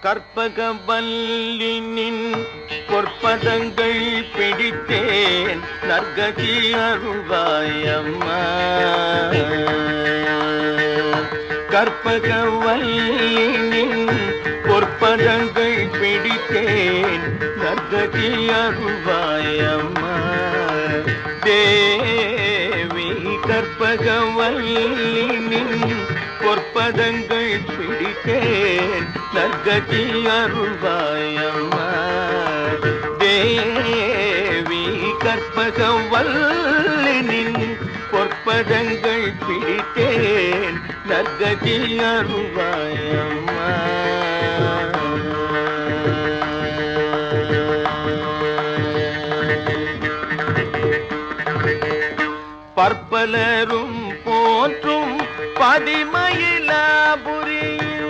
கற்பகவல்லினின் பொற்பதங்கள் பிடித்தேன் நற்கதி அருள்வாயம்மா. கற்பகவல்லினின் பொற்பதங்கள் பிடித்தேன் நற்கதி அருள்வாயம்மா. தேவி கற்பகவல்லினின் பொற்பதங்கள் பிடித்தேன் நற்கதி அருள்வாயம்மா. தேவி கற்பகவல்லினின் பொற்பதங்கள் பிடித்தேன் நற்கதி அருள்வாயம்மா. பற்பலரும் போற்றும் பதிமயிலாபுரியில்